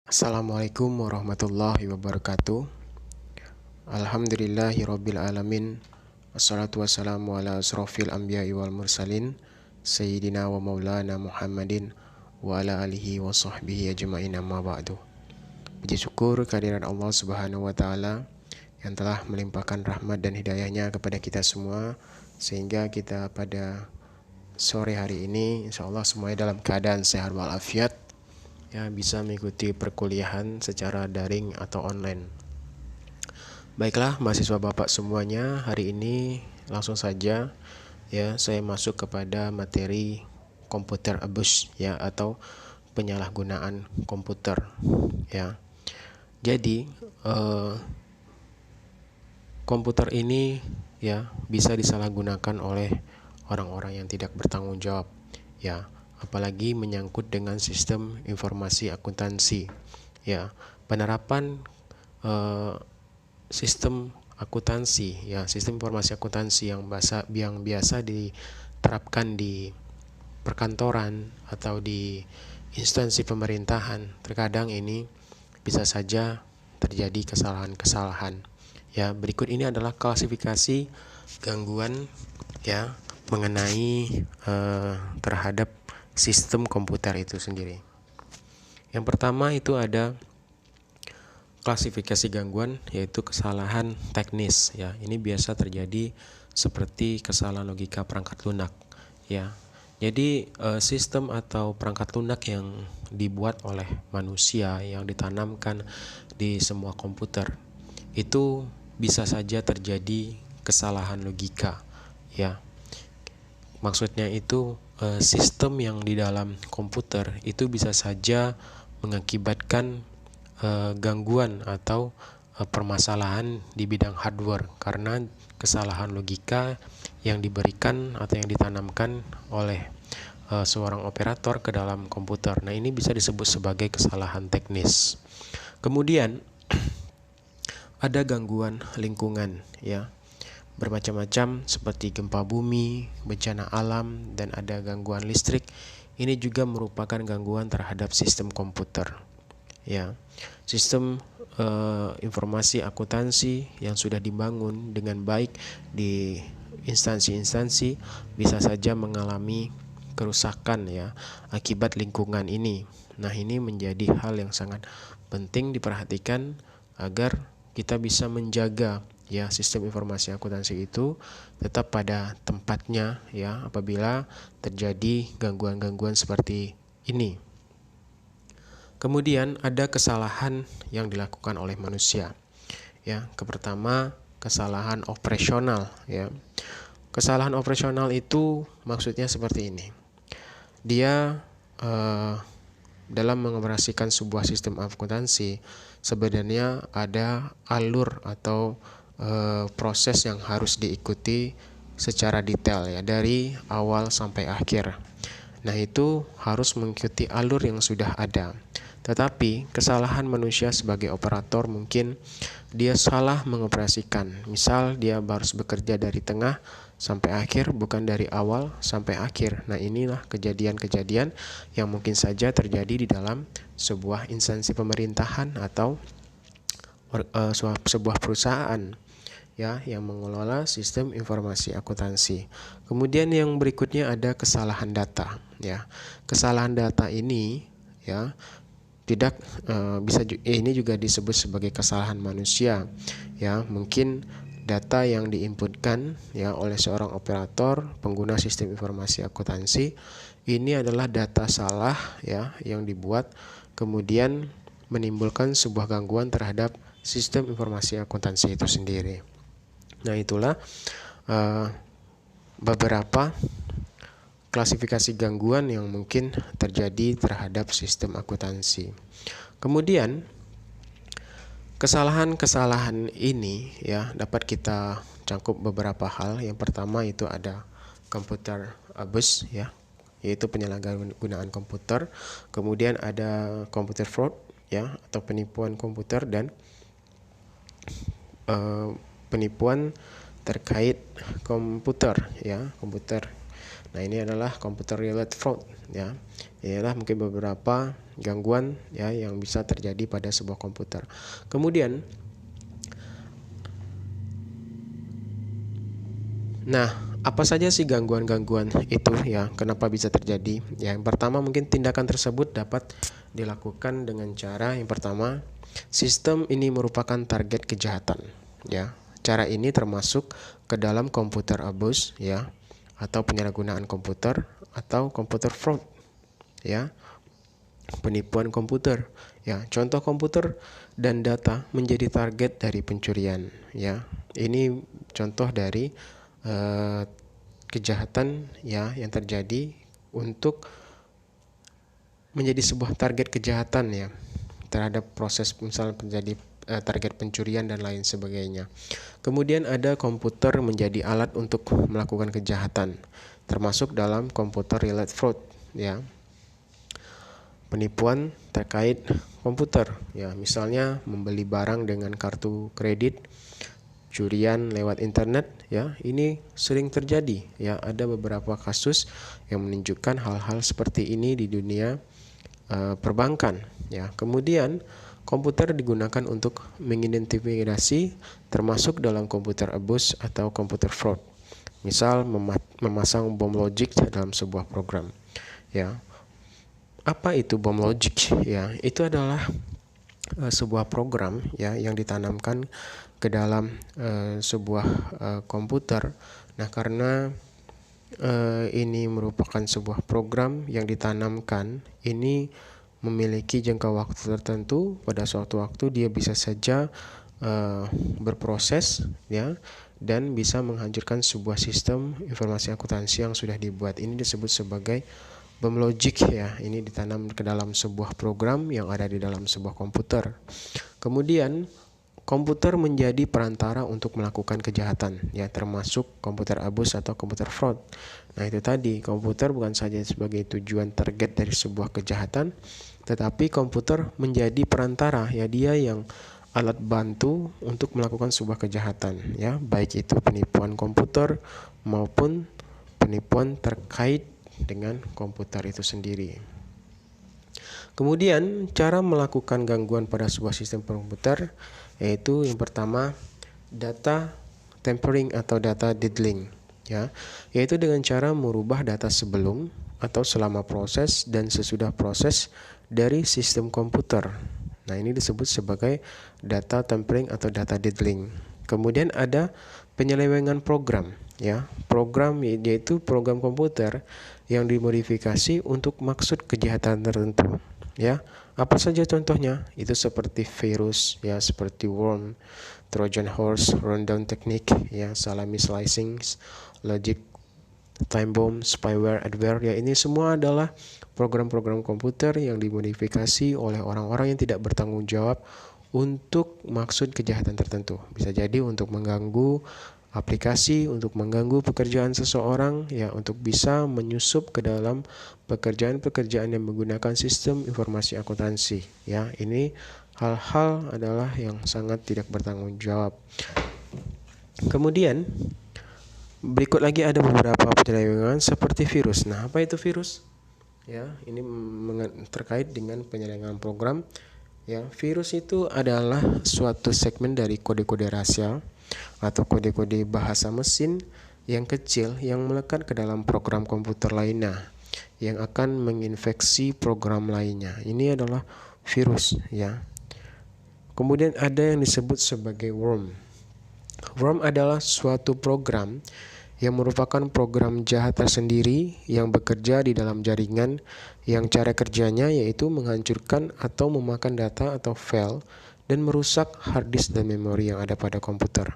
Assalamualaikum warahmatullahi wabarakatuh. Alhamdulillahirabbil alamin. Wassalatu wassalamu ala asrofil anbiya'i wal mursalin Sayyidina wa maulana Muhammadin wa ala alihi wa sahbihi ajma'in, amma ba'du. Puji syukur kehadiran Allah subhanahu wa ta'ala yang telah melimpahkan rahmat dan hidayahnya kepada kita semua, sehingga kita pada sore hari ini insyaallah semuanya dalam keadaan sehat walafiat, bisa mengikuti perkuliahan secara daring atau online. Baiklah mahasiswa Bapak semuanya, hari ini langsung saja saya masuk kepada materi komputer abuse atau penyalahgunaan komputer Jadi komputer ini bisa disalahgunakan oleh orang-orang yang tidak bertanggung jawab, apalagi menyangkut dengan sistem informasi akuntansi. Penerapan sistem akuntansi, sistem informasi akuntansi yang biasa diterapkan di perkantoran atau di instansi pemerintahan, terkadang ini bisa saja terjadi kesalahan-kesalahan. Berikut ini adalah klasifikasi gangguan mengenai terhadap sistem komputer itu sendiri. Yang pertama itu ada klasifikasi gangguan, yaitu kesalahan teknis. Ini biasa terjadi seperti kesalahan logika perangkat lunak. Jadi sistem atau perangkat lunak yang dibuat oleh manusia, yang ditanamkan di semua komputer, itu bisa saja terjadi kesalahan logika. Maksudnya itu sistem yang di dalam komputer itu bisa saja mengakibatkan gangguan atau permasalahan di bidang hardware karena kesalahan logika yang diberikan atau yang ditanamkan oleh seorang operator ke dalam komputer. Nah, ini bisa disebut sebagai kesalahan teknis. Kemudian ada gangguan lingkungan, bermacam-macam seperti gempa bumi, bencana alam, dan ada gangguan listrik. Ini juga merupakan gangguan terhadap sistem komputer. Sistem informasi akuntansi yang sudah dibangun dengan baik di instansi-instansi bisa saja mengalami kerusakan akibat lingkungan ini. Nah, ini menjadi hal yang sangat penting diperhatikan agar kita bisa menjaga sistem informasi akuntansi itu tetap pada tempatnya apabila terjadi gangguan-gangguan seperti ini. Kemudian ada kesalahan yang dilakukan oleh manusia. Pertama, kesalahan operasional. Kesalahan operasional itu maksudnya seperti ini. Dia dalam mengoperasikan sebuah sistem akuntansi, sebenarnya ada alur atau proses yang harus diikuti secara detail dari awal sampai akhir. Nah, itu harus mengikuti alur yang sudah ada. Tetapi kesalahan manusia sebagai operator mungkin dia salah mengoperasikan. Misal dia harus bekerja dari tengah sampai akhir, bukan dari awal sampai akhir. Nah, inilah kejadian-kejadian yang mungkin saja terjadi di dalam sebuah instansi pemerintahan atau sebuah perusahaan yang mengelola sistem informasi akuntansi. Kemudian yang berikutnya ada kesalahan data. Kesalahan data ini tidak ini juga disebut sebagai kesalahan manusia. Mungkin data yang diinputkan oleh seorang operator pengguna sistem informasi akuntansi ini adalah data salah yang dibuat kemudian menimbulkan sebuah gangguan terhadap sistem informasi akuntansi itu sendiri. Nah, itulah beberapa klasifikasi gangguan yang mungkin terjadi terhadap sistem akuntansi. Kemudian kesalahan-kesalahan ini dapat kita cangkup beberapa hal. Yang pertama itu ada computer abuse, yaitu penyalahgunaan komputer. Kemudian ada computer fraud, atau penipuan komputer, dan penipuan terkait komputer. Nah, ini adalah computer related fraud. Inilah mungkin beberapa gangguan ya yang bisa terjadi pada sebuah komputer. Kemudian apa saja sih gangguan-gangguan itu ya? Kenapa bisa terjadi? Ya, yang pertama mungkin tindakan tersebut dapat dilakukan dengan cara yang pertama, sistem ini merupakan target kejahatan ya. Cara ini termasuk ke dalam computer abuse ya, atau penyalahgunaan komputer atau computer fraud ya, penipuan komputer ya. Contoh komputer dan data menjadi target dari pencurian ya. Ini contoh dari kejahatan ya yang terjadi untuk menjadi sebuah target kejahatan ya terhadap proses misalnya menjadi target pencurian dan lain sebagainya. Kemudian ada komputer menjadi alat untuk melakukan kejahatan, termasuk dalam computer related fraud ya. Penipuan terkait komputer ya, misalnya membeli barang dengan kartu kredit, curian lewat internet ya, ini sering terjadi ya. Ada beberapa kasus yang menunjukkan hal-hal seperti ini di dunia perbankan ya. Kemudian komputer digunakan untuk mengidentifikasi, termasuk dalam komputer abuse atau komputer fraud. Misal memasang bom logik dalam sebuah program ya. Apa itu bom logik ya? Itu adalah sebuah program ya yang ditanamkan ke dalam sebuah komputer. Nah, karena ini merupakan sebuah program yang ditanamkan, ini memiliki jangka waktu tertentu. Pada suatu waktu dia bisa saja berproses ya, dan bisa menghancurkan sebuah sistem informasi akuntansi yang sudah dibuat. Ini disebut sebagai bom logik ya. Ini ditanam ke dalam sebuah program yang ada di dalam sebuah komputer. Kemudian komputer menjadi perantara untuk melakukan kejahatan ya, termasuk komputer abuse atau komputer fraud. Nah, itu tadi, komputer bukan saja sebagai tujuan target dari sebuah kejahatan, tetapi komputer menjadi perantara ya, dia yang alat bantu untuk melakukan sebuah kejahatan ya, baik itu penipuan komputer maupun penipuan terkait dengan komputer itu sendiri. Kemudian cara melakukan gangguan pada sebuah sistem komputer yaitu yang pertama, data tampering atau data diddling ya, yaitu dengan cara merubah data sebelum atau selama proses dan sesudah proses dari sistem komputer. Nah, ini disebut sebagai data tampering atau data diddling. Kemudian ada penyelewengan program ya. Program yaitu program komputer yang dimodifikasi untuk maksud kejahatan tertentu ya. Apa saja contohnya? Itu seperti virus ya, seperti worm, Trojan horse, rundown technique ya, salami slicing, logic time bomb, spyware, adware ya. Ini semua adalah program-program komputer yang dimodifikasi oleh orang-orang yang tidak bertanggung jawab untuk maksud kejahatan tertentu. Bisa jadi untuk mengganggu aplikasi, untuk mengganggu pekerjaan seseorang ya, untuk bisa menyusup ke dalam pekerjaan-pekerjaan yang menggunakan sistem informasi akuntansi ya. Ini hal-hal adalah yang sangat tidak bertanggung jawab. Kemudian berikut lagi ada beberapa penyelewengan seperti virus. Nah, apa itu virus? Ya, ini terkait dengan penyelewengan program ya. Virus itu adalah suatu segmen dari kode-kode rahasia atau kode-kode bahasa mesin yang kecil yang melekat ke dalam program komputer lainnya yang akan menginfeksi program lainnya. Ini adalah virus ya. Kemudian ada yang disebut sebagai worm. Worm adalah suatu program yang merupakan program jahat tersendiri yang bekerja di dalam jaringan yang cara kerjanya yaitu menghancurkan atau memakan data atau file dan merusak hard disk dan memori yang ada pada komputer.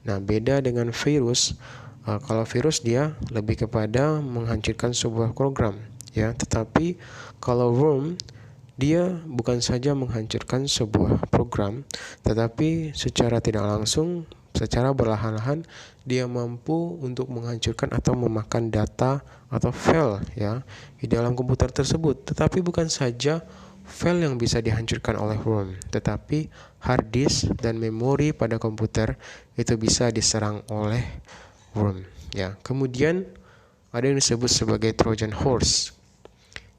Nah, beda dengan virus. Kalau virus dia lebih kepada menghancurkan sebuah program ya, tetapi kalau worm dia bukan saja menghancurkan sebuah program, tetapi secara tidak langsung, secara perlahan-lahan dia mampu untuk menghancurkan atau memakan data atau file ya di dalam komputer tersebut. Tetapi bukan saja file yang bisa dihancurkan oleh worm, tetapi hard disk dan memori pada komputer itu bisa diserang oleh worm ya. Kemudian ada yang disebut sebagai Trojan horse.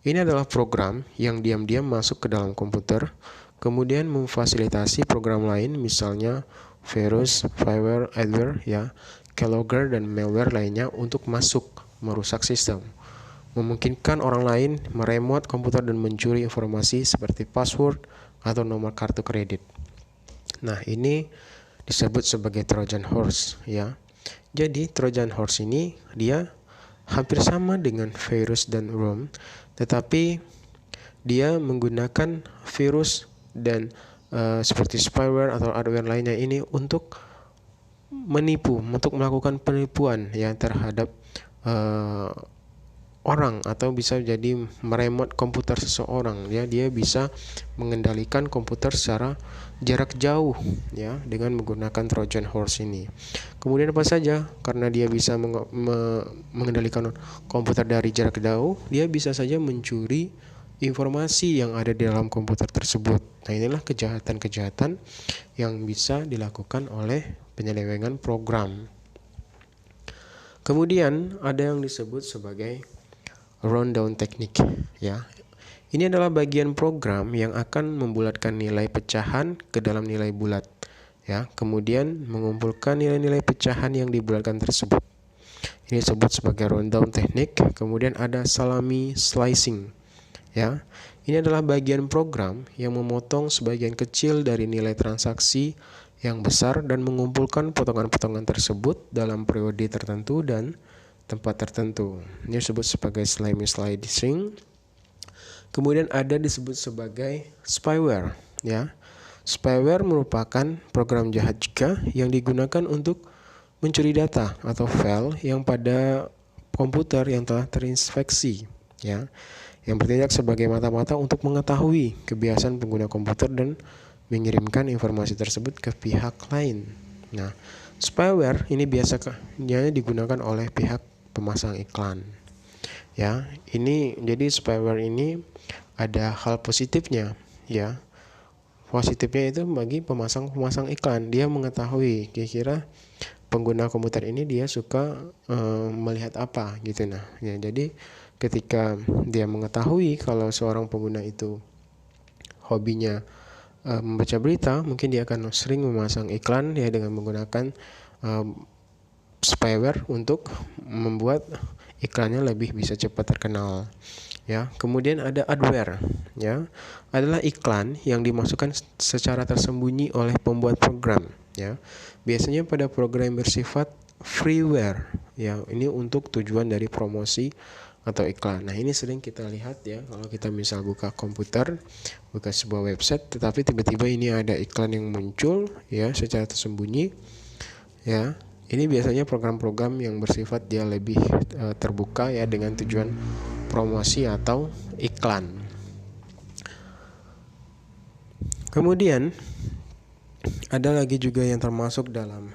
Ini adalah program yang diam-diam masuk ke dalam komputer, kemudian memfasilitasi program lain, misalnya virus, spyware, adware, ya, keylogger dan malware lainnya untuk masuk merusak sistem. Memungkinkan orang lain meremote komputer dan mencuri informasi seperti password atau nomor kartu kredit. Nah, ini disebut sebagai Trojan Horse, ya. Jadi Trojan Horse ini dia hampir sama dengan virus dan worm, tetapi dia menggunakan virus dan seperti spyware atau adware lainnya ini untuk menipu, untuk melakukan penipuan ya terhadap orang, atau bisa jadi meremote komputer seseorang ya. Dia bisa mengendalikan komputer secara jarak jauh ya dengan menggunakan Trojan Horse ini. Kemudian apa saja, karena dia bisa mengendalikan komputer dari jarak jauh, dia bisa saja mencuri informasi yang ada di dalam komputer tersebut. Nah, inilah kejahatan-kejahatan yang bisa dilakukan oleh penyelewengan program. Kemudian ada yang disebut sebagai rundown teknik ya. Ini adalah bagian program yang akan membulatkan nilai pecahan ke dalam nilai bulat ya, kemudian mengumpulkan nilai-nilai pecahan yang dibulatkan tersebut. Ini disebut sebagai rundown teknik. Kemudian ada salami slicing ya. Ini adalah bagian program yang memotong sebagian kecil dari nilai transaksi yang besar dan mengumpulkan potongan-potongan tersebut dalam periode tertentu dan tempat tertentu. Ini disebut sebagai salami slicing. Kemudian ada disebut sebagai spyware ya. Spyware merupakan program jahat juga yang digunakan untuk mencuri data atau file yang pada komputer yang telah terinfeksi ya, yang bertindak sebagai mata-mata untuk mengetahui kebiasaan pengguna komputer dan mengirimkan informasi tersebut ke pihak lain. Nah, spyware ini biasanya digunakan oleh pihak pemasang iklan ya. Ini jadi spyware ini ada hal positifnya ya. Positifnya itu bagi pemasang iklan, dia mengetahui kira-kira pengguna komputer ini dia suka melihat apa gitu. Nah ya, jadi ketika dia mengetahui kalau seorang pengguna itu hobinya membaca berita, mungkin dia akan sering memasang iklan ya dengan menggunakan spyware untuk membuat iklannya lebih bisa cepat terkenal ya. Kemudian ada adware ya, adalah iklan yang dimasukkan secara tersembunyi oleh pembuat program ya. Biasanya pada program bersifat freeware ya, ini untuk tujuan dari promosi atau iklan. Nah, ini sering kita lihat ya, kalau kita misal buka komputer, buka sebuah website, tetapi tiba-tiba ini ada iklan yang muncul ya secara tersembunyi ya. Ini biasanya program-program yang bersifat dia lebih terbuka ya, dengan tujuan promosi atau iklan. Kemudian ada lagi juga yang termasuk dalam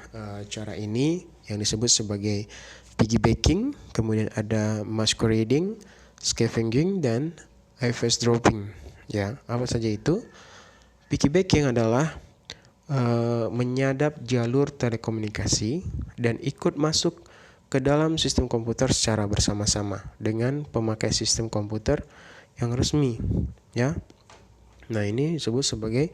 cara ini yang disebut sebagai piggybacking. Kemudian ada masquerading, scavenging, dan eavesdropping ya. Apa saja itu? Piggybacking adalah menyadap jalur telekomunikasi dan ikut masuk ke dalam sistem komputer secara bersama-sama dengan pemakai sistem komputer yang resmi ya. Nah, ini disebut sebagai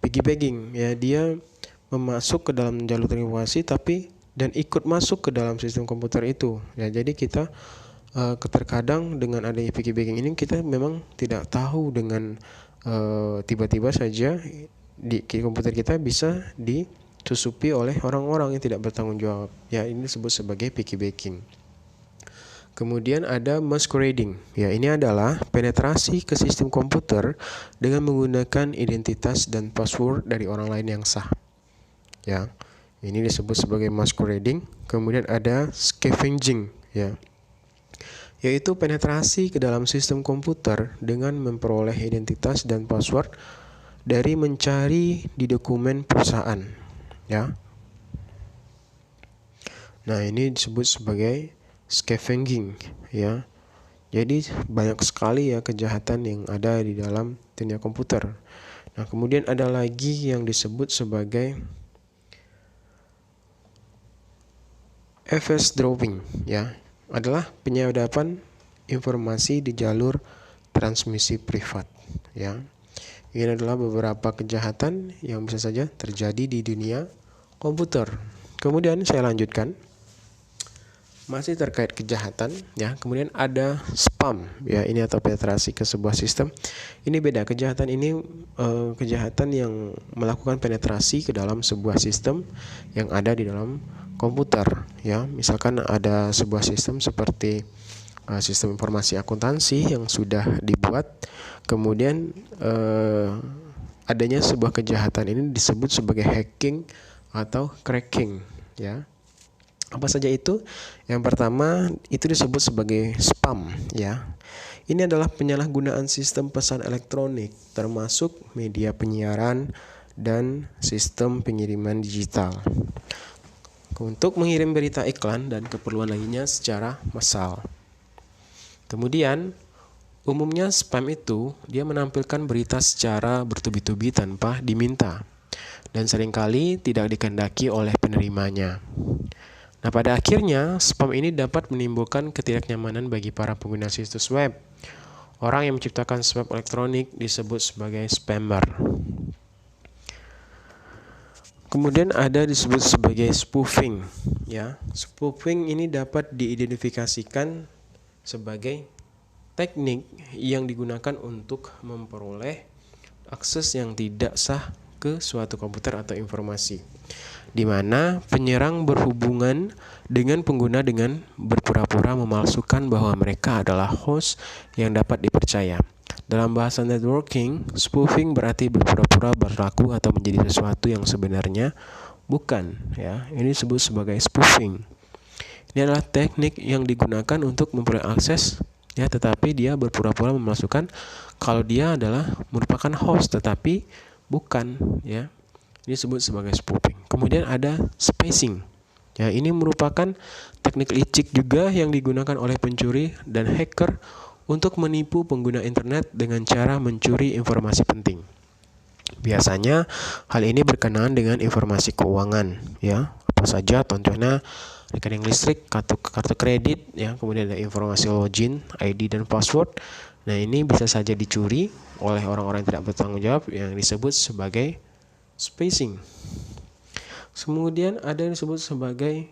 piggybacking ya, dia memasuk ke dalam jalur telekomunikasi tapi dan ikut masuk ke dalam sistem komputer itu ya. Jadi kita terkadang dengan adanya piggybacking ini kita memang tidak tahu dengan tiba-tiba saja di komputer kita bisa disusupi oleh orang-orang yang tidak bertanggung jawab ya. Ini disebut sebagai piggybacking. Kemudian ada masquerading ya, ini adalah penetrasi ke sistem komputer dengan menggunakan identitas dan password dari orang lain yang sah ya. Ini disebut sebagai masquerading. Kemudian ada scavenging ya, yaitu penetrasi ke dalam sistem komputer dengan memperoleh identitas dan password dari mencari di dokumen perusahaan ya. Nah, ini disebut sebagai scavenging ya. Jadi banyak sekali ya kejahatan yang ada di dalam dunia komputer. Nah, kemudian ada lagi yang disebut sebagai eavesdropping ya, adalah penyadapan informasi di jalur transmisi privat, ya. Ini adalah beberapa kejahatan yang bisa saja terjadi di dunia komputer. Kemudian saya lanjutkan. Masih terkait kejahatan, ya. Kemudian ada spam, ya, ini atau penetrasi ke sebuah sistem. Ini beda. Kejahatan ini kejahatan yang melakukan penetrasi ke dalam sebuah sistem yang ada di dalam komputer, ya. Misalkan ada sebuah sistem seperti sistem informasi akuntansi yang sudah dibuat, kemudian adanya sebuah kejahatan ini disebut sebagai hacking atau cracking, ya. Apa saja itu? Yang pertama itu disebut sebagai spam, ya. Ini adalah penyalahgunaan sistem pesan elektronik termasuk media penyiaran dan sistem pengiriman digital untuk mengirim berita iklan dan keperluan lainnya secara massal. Kemudian umumnya spam itu dia menampilkan berita secara bertubi-tubi tanpa diminta dan seringkali tidak dikehendaki oleh penerimanya. Nah, pada akhirnya, spam ini dapat menimbulkan ketidaknyamanan bagi para pengguna situs web. Orang yang menciptakan spam elektronik disebut sebagai spammer. Kemudian ada disebut sebagai spoofing, ya. Spoofing ini dapat diidentifikasikan sebagai teknik yang digunakan untuk memperoleh akses yang tidak sah ke suatu komputer atau informasi, di mana penyerang berhubungan dengan pengguna dengan berpura-pura memalsukan bahwa mereka adalah host yang dapat dipercaya. Dalam bahasa networking, spoofing berarti berpura-pura berlaku atau menjadi sesuatu yang sebenarnya bukan, ya. Ini disebut sebagai spoofing. Ini adalah teknik yang digunakan untuk memperoleh akses, ya, tetapi dia berpura-pura memalsukan kalau dia adalah merupakan host tetapi bukan, ya. Ini disebut sebagai spoofing. Kemudian ada spacing. Ya, ini merupakan teknik licik juga yang digunakan oleh pencuri dan hacker untuk menipu pengguna internet dengan cara mencuri informasi penting. Biasanya hal ini berkenaan dengan informasi keuangan, ya. Apa saja? Contohnya rekening listrik, kartu kredit, ya. Kemudian ada informasi login, ID dan password. Nah, ini bisa saja dicuri oleh orang-orang yang tidak bertanggung jawab yang disebut sebagai spacing. Kemudian ada yang disebut sebagai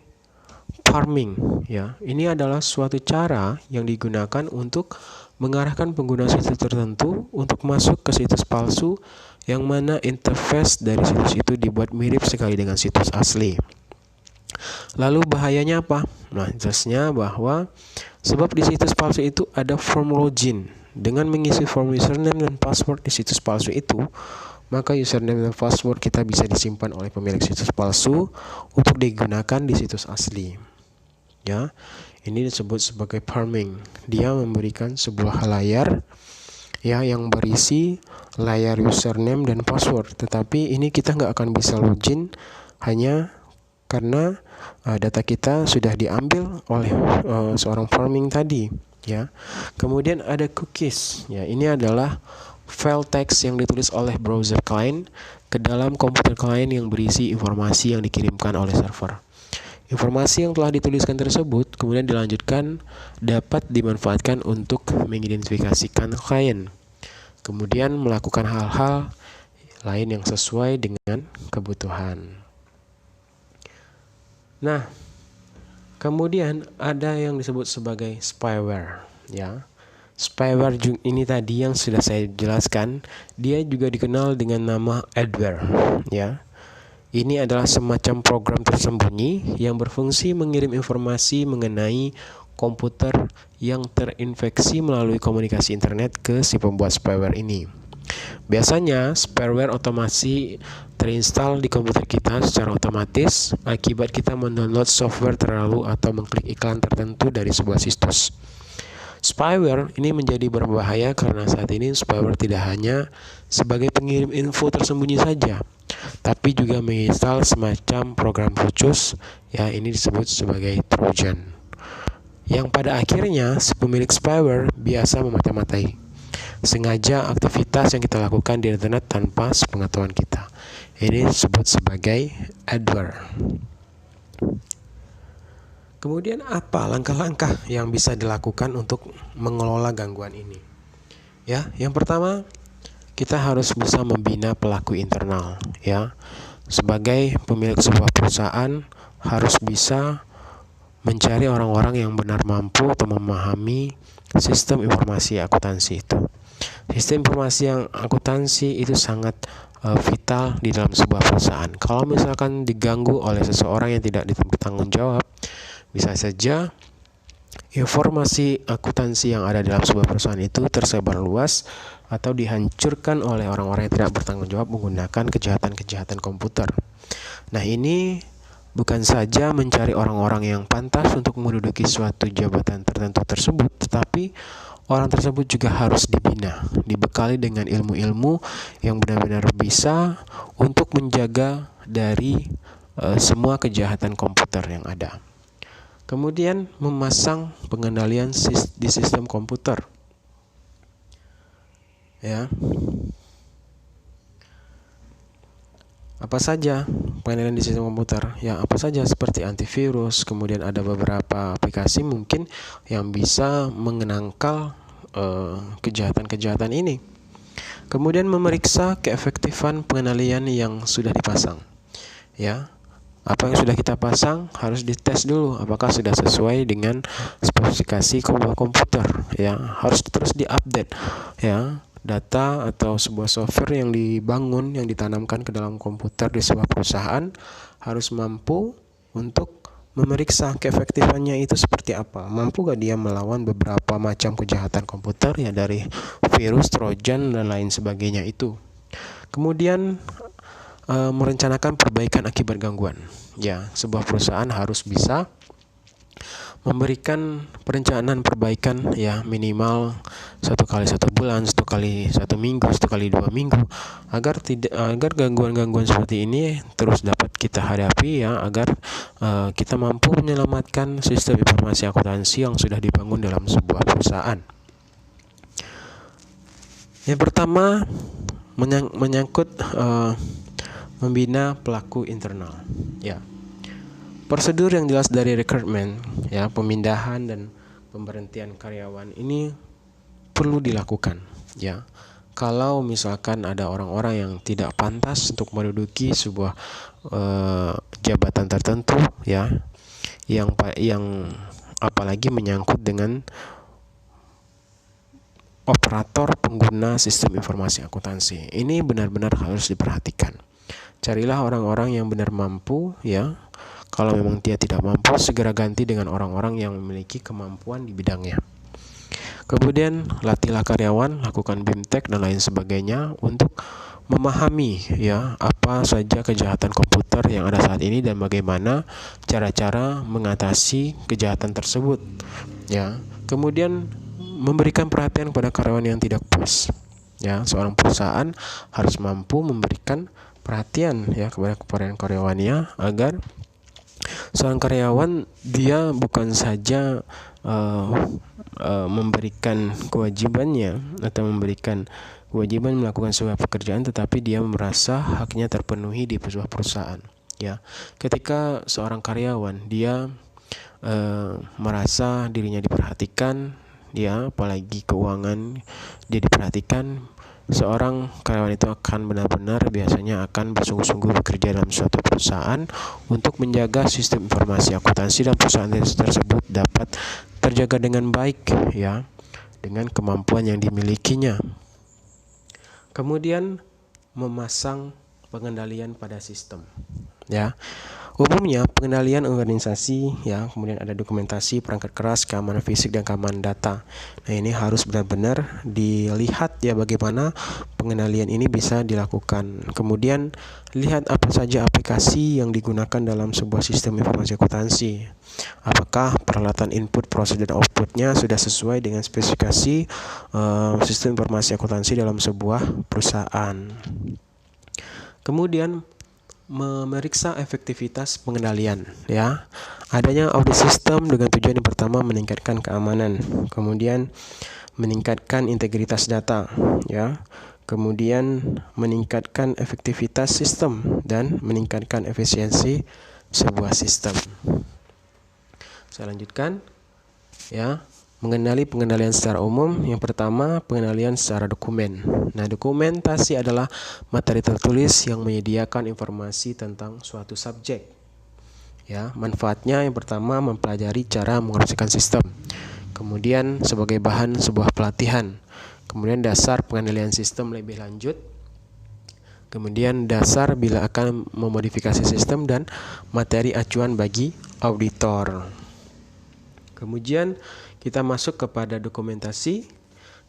farming, ya. Ini adalah suatu cara yang digunakan untuk mengarahkan pengguna situs tertentu untuk masuk ke situs palsu yang mana interface dari situs itu dibuat mirip sekali dengan situs asli. Lalu bahayanya apa? Nah, jelasnya bahwa sebab di situs palsu itu ada form login. Dengan mengisi form username dan password di situs palsu itu, maka username dan password kita bisa disimpan oleh pemilik situs palsu untuk digunakan di situs asli. Ya, ini disebut sebagai farming. Dia memberikan sebuah layar, ya, yang berisi layar username dan password. Tetapi ini kita nggak akan bisa login hanya karena data kita sudah diambil oleh seorang farming tadi, ya. Kemudian ada cookies. Ya, ini adalah file text yang ditulis oleh browser client ke dalam komputer client yang berisi informasi yang dikirimkan oleh server. Informasi yang telah dituliskan tersebut kemudian dilanjutkan dapat dimanfaatkan untuk mengidentifikasikan klien, kemudian melakukan hal-hal lain yang sesuai dengan kebutuhan. Nah, kemudian ada yang disebut sebagai spyware, ya. Spyware ini tadi yang sudah saya jelaskan, dia juga dikenal dengan nama adware, ya. Ini adalah semacam program tersembunyi yang berfungsi mengirim informasi mengenai komputer yang terinfeksi melalui komunikasi internet ke si pembuat spyware ini. Biasanya, spyware otomasi terinstall di komputer kita secara otomatis akibat kita mendownload software terlalu atau mengklik iklan tertentu dari sebuah situs. Spyware ini menjadi berbahaya karena saat ini spyware tidak hanya sebagai pengirim info tersembunyi saja, tapi juga menginstal semacam program khusus, ya, ini disebut sebagai Trojan, yang pada akhirnya si pemilik spyware biasa memata-matai sengaja aktivitas yang kita lakukan di internet tanpa sepengetahuan kita. Ini disebut sebagai adware. Kemudian apa langkah-langkah yang bisa dilakukan untuk mengelola gangguan ini? Ya, yang pertama kita harus bisa membina pelaku internal, ya. Sebagai pemilik sebuah perusahaan harus bisa mencari orang-orang yang benar mampu atau memahami sistem informasi akuntansi itu. Sistem informasi yang akuntansi itu sangat vital di dalam sebuah perusahaan. Kalau misalkan diganggu oleh seseorang yang tidak bertanggung jawab, bisa saja informasi akuntansi yang ada dalam sebuah perusahaan itu tersebar luas atau dihancurkan oleh orang-orang yang tidak bertanggung jawab menggunakan kejahatan-kejahatan komputer. Nah, ini bukan saja mencari orang-orang yang pantas untuk menduduki suatu jabatan tertentu tersebut, tetapi orang tersebut juga harus dibina, dibekali dengan ilmu-ilmu yang benar-benar bisa untuk menjaga dari semua kejahatan komputer yang ada. Kemudian memasang pengendalian di sistem komputer. Ya. Apa saja pengendalian di sistem komputer? Ya, apa saja seperti antivirus, kemudian ada beberapa aplikasi mungkin yang bisa mengenangkal kejahatan-kejahatan ini. Kemudian memeriksa keefektifan pengendalian yang sudah dipasang. Ya. Apa yang sudah kita pasang harus dites dulu apakah sudah sesuai dengan spesifikasi komputer, ya. Harus terus diupdate, ya. Data atau sebuah software yang dibangun, yang ditanamkan ke dalam komputer di sebuah perusahaan harus mampu untuk memeriksa keefektifannya itu seperti apa. Mampu gak dia melawan beberapa macam kejahatan komputer, ya, dari virus, trojan, dan lain sebagainya itu. Kemudian merencanakan perbaikan akibat gangguan. Ya, sebuah perusahaan harus bisa memberikan perencanaan perbaikan, ya, minimal 1 kali 1 bulan, 1 kali 1 minggu, 1 kali 2 minggu, agar gangguan-gangguan seperti ini terus dapat kita hadapi, ya, agar kita mampu menyelamatkan sistem informasi akuntansi yang sudah dibangun dalam sebuah perusahaan. Yang pertama menyangkut membina pelaku internal, ya. Prosedur yang jelas dari rekrutmen, ya, pemindahan dan pemberhentian karyawan ini perlu dilakukan, ya. Kalau misalkan ada orang-orang yang tidak pantas untuk menduduki sebuah jabatan tertentu, ya, yang apalagi menyangkut dengan operator pengguna sistem informasi akuntansi, ini benar-benar harus diperhatikan. Carilah orang-orang yang benar mampu, ya. Kalau memang dia tidak mampu, segera ganti dengan orang-orang yang memiliki kemampuan di bidangnya. Kemudian latihlah karyawan, lakukan BIMTEK dan lain sebagainya untuk memahami, ya, apa saja kejahatan komputer yang ada saat ini dan bagaimana cara-cara mengatasi kejahatan tersebut, ya. Kemudian memberikan perhatian kepada karyawan yang tidak puas, ya. Seorang perusahaan harus mampu memberikan perhatian, ya, kepada karyawannya agar seorang karyawan dia bukan saja memberikan kewajibannya atau memberikan kewajiban melakukan sebuah pekerjaan, tetapi dia merasa haknya terpenuhi di sebuah perusahaan, ya. Ketika seorang karyawan dia merasa dirinya diperhatikan, ya, apalagi keuangan dia diperhatikan, seorang karyawan itu akan benar-benar biasanya akan bersungguh-sungguh bekerja dalam suatu perusahaan untuk menjaga sistem informasi akuntansi dan perusahaan tersebut dapat terjaga dengan baik, ya, dengan kemampuan yang dimilikinya. Kemudian memasang pengendalian pada sistem, ya. Umumnya pengendalian organisasi, ya, kemudian ada dokumentasi, perangkat keras, keamanan fisik dan keamanan data. Nah, ini harus benar-benar dilihat, ya, bagaimana pengendalian ini bisa dilakukan. Kemudian lihat apa saja aplikasi yang digunakan dalam sebuah sistem informasi akuntansi. Apakah peralatan input, proses dan outputnya sudah sesuai dengan spesifikasi sistem informasi akuntansi dalam sebuah perusahaan. Kemudian memeriksa efektivitas pengendalian, ya. Adanya audit sistem dengan tujuan yang pertama meningkatkan keamanan, kemudian meningkatkan integritas data, ya. Kemudian meningkatkan efektivitas sistem dan meningkatkan efisiensi sebuah sistem. Saya lanjutkan, ya. Mengenali pengendalian secara umum, yang pertama pengendalian secara dokumen. Nah, dokumentasi adalah materi tertulis yang menyediakan informasi tentang suatu subjek. Ya, manfaatnya yang pertama mempelajari cara mengoperasikan sistem. Kemudian sebagai bahan sebuah pelatihan. Kemudian dasar pengendalian sistem lebih lanjut. Kemudian dasar bila akan memodifikasi sistem dan materi acuan bagi auditor. Kemudian kita masuk kepada dokumentasi.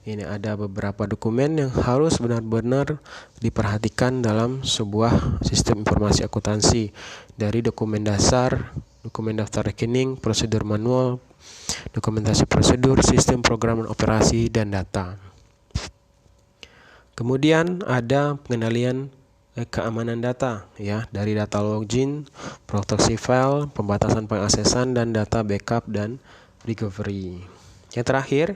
Ini ada beberapa dokumen yang harus benar-benar diperhatikan dalam sebuah sistem informasi akuntansi. Dari dokumen dasar, dokumen daftar rekening, prosedur manual, dokumentasi prosedur, sistem program operasi, dan data. Kemudian ada pengendalian keamanan data, ya, dari data login, proteksi file, pembatasan pengaksesan, dan data backup dan recovery. Yang terakhir,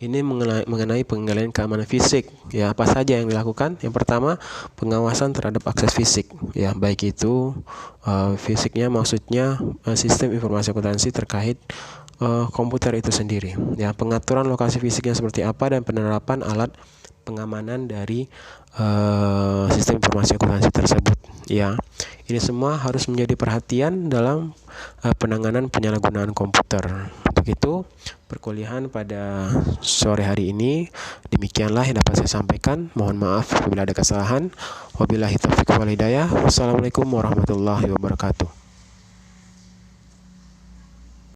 ini mengenai pengendalian keamanan fisik. Ya, apa saja yang dilakukan? Yang pertama, pengawasan terhadap akses fisik. Ya, baik itu fisiknya maksudnya sistem informasi akuntansi terkait komputer itu sendiri. Ya, pengaturan lokasi fisiknya seperti apa dan penerapan alat pengamanan dari sistem informasi akuntansi tersebut. Ya, ini semua harus menjadi perhatian dalam penanganan penyalahgunaan komputer. Untuk itu, perkuliahan pada sore hari ini demikianlah yang dapat saya sampaikan. Mohon maaf apabila ada kesalahan. Wabillahi taufiq wal hidayah. Wassalamualaikum warahmatullahi wabarakatuh.